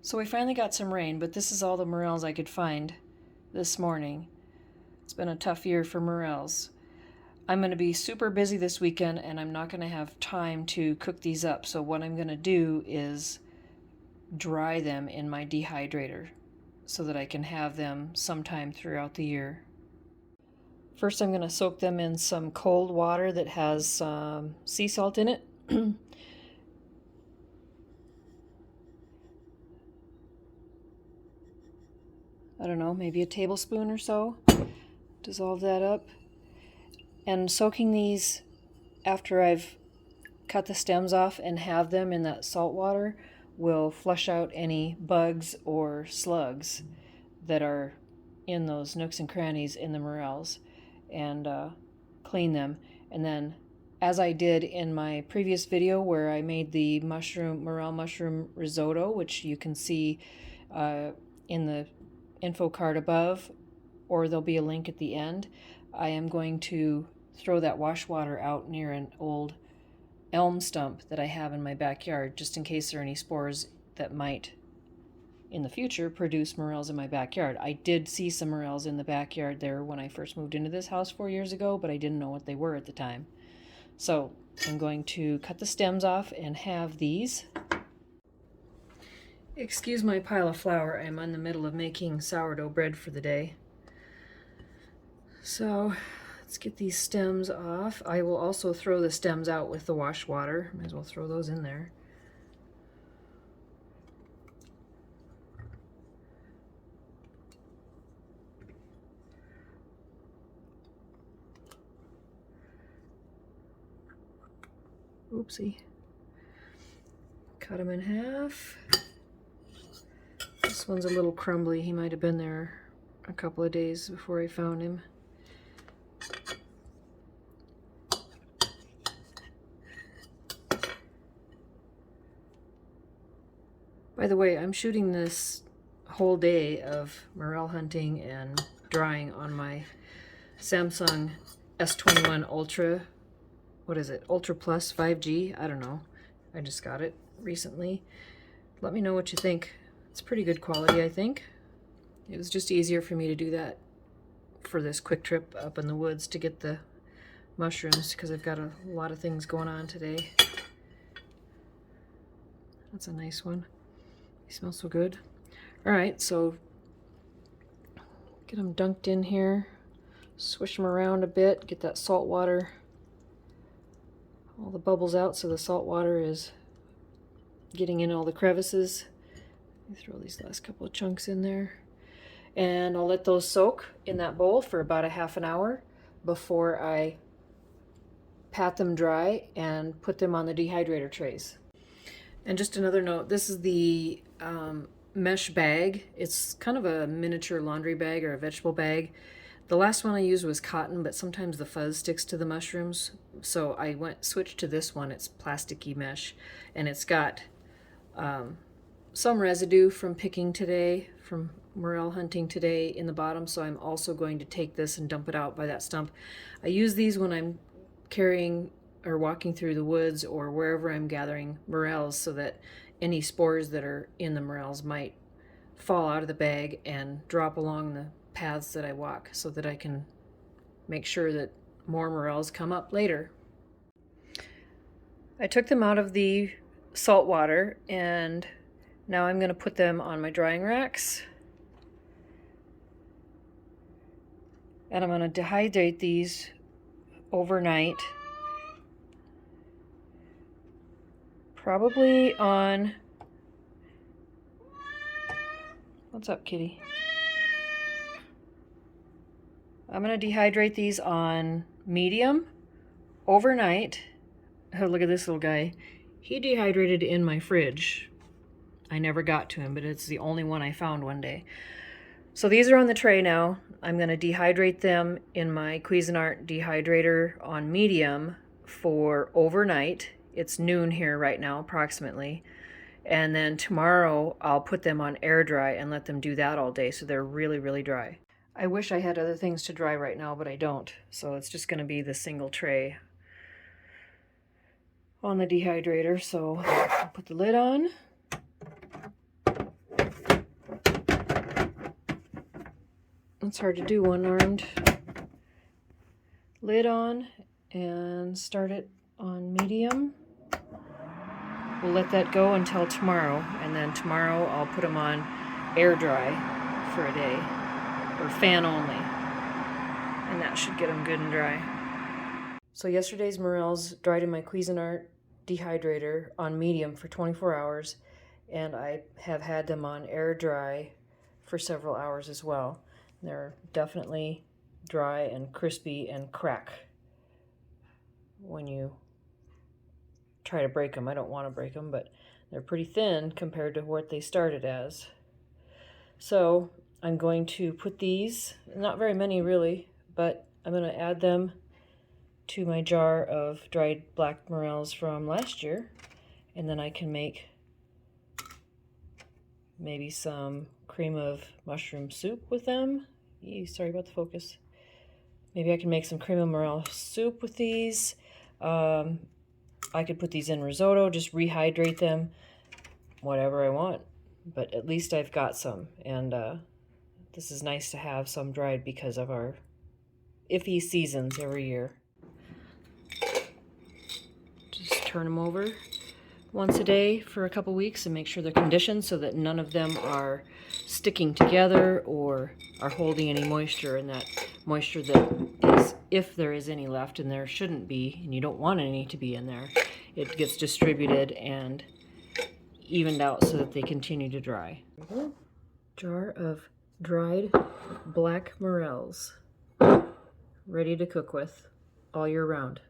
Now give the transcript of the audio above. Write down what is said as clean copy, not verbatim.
So we finally got some rain, but this is all the morels I could find this morning. It's been a tough year for morels. I'm going to be super busy this weekend and I'm not going to have time to cook these up. So what I'm going to do is dry them in my dehydrator so that I can have them sometime throughout the year. First I'm going to soak them in some cold water that has sea salt in it. I don't know, maybe a tablespoon or so. Dissolve that up. And soaking these after I've cut the stems off and have them in that salt water will flush out any bugs or slugs that are in those nooks and crannies in the morels and clean them. And then, as I did in my previous video where I made the morel mushroom risotto, which you can see in the info card above, or there'll be a link at the end, I am going to throw that wash water out near an old elm stump that I have in my backyard, just in case there are any spores that might in the future produce morels in my backyard. I did see some morels in the backyard there when I first moved into this house 4 years ago, but I didn't know what they were at the time. So I'm going to cut the stems off and have these. Excuse my pile of flour, I'm in the middle of making sourdough bread for the day. So let's get these stems off. I will also throw the stems out with the wash water. Might as well throw those in there. Oopsie. Cut them in half. This one's a little crumbly. He might have been there a couple of days before I found him. By the way, I'm shooting this whole day of morel hunting and drying on my Samsung S21 Ultra. What is it? Ultra Plus 5G? I don't know. I just got it recently. Let me know what you think. It's pretty good quality, I think. It was just easier for me to do that for this quick trip up in the woods to get the mushrooms because I've got a lot of things going on today. That's a nice one. They smell so good. Alright, so get them dunked in here. Swish them around a bit. Get that salt water, all the bubbles out so the salt water is getting in all the crevices. Let me throw these last couple of chunks in there. And I'll let those soak in that bowl for about a half an hour before I pat them dry and put them on the dehydrator trays. And just another note, this is the mesh bag. It's kind of a miniature laundry bag or a vegetable bag. The last one I used was cotton, but sometimes the fuzz sticks to the mushrooms. So I switched to this one. It's plasticky mesh, and it's got some residue from picking today, from morel hunting today in the bottom, so I'm also going to take this and dump it out by that stump. I use these when I'm carrying or walking through the woods or wherever I'm gathering morels so that any spores that are in the morels might fall out of the bag and drop along the paths that I walk so that I can make sure that more morels come up later. I took them out of the salt water and now I'm going to put them on my drying racks. And I'm going to dehydrate these overnight. Probably on... What's up, kitty? I'm going to dehydrate these on medium overnight. Oh, look at this little guy. He dehydrated in my fridge. I never got to him, but it's the only one I found one day. So these are on the tray now. I'm going to dehydrate them in my Cuisinart dehydrator on medium for overnight. It's noon here right now, approximately. And then tomorrow I'll put them on air dry and let them do that all day so they're really, really dry. I wish I had other things to dry right now, but I don't. So it's just going to be the single tray on the dehydrator. So I'll put the lid on. It's hard to do one-armed. Lid on and start it on medium. We'll let that go until tomorrow, and then tomorrow I'll put them on air dry for a day, or fan only, and that should get them good and dry. So yesterday's Morels dried in my Cuisinart dehydrator on medium for 24 hours, and I have had them on air dry for several hours as well. They're definitely dry and crispy and crack when you try to break them. I don't want to break them, but they're pretty thin compared to what they started as. So I'm going to put these, not very many really, but I'm going to add them to my jar of dried black morels from last year, and then I can make maybe some cream of mushroom soup with them. Sorry about the focus. Maybe I can make some cream of morel soup with these. I could put these in risotto, just rehydrate them, whatever I want. But at least I've got some, and this is nice to have some dried because of our iffy seasons every year. Just turn them over once a day for a couple weeks and make sure they're conditioned so that none of them are sticking together or are holding any moisture, and that moisture that is, if there is any left, and there shouldn't be, and you don't want any to be in there, it gets distributed and evened out so that they continue to dry. Jar of dried black morels, ready to cook with all year round.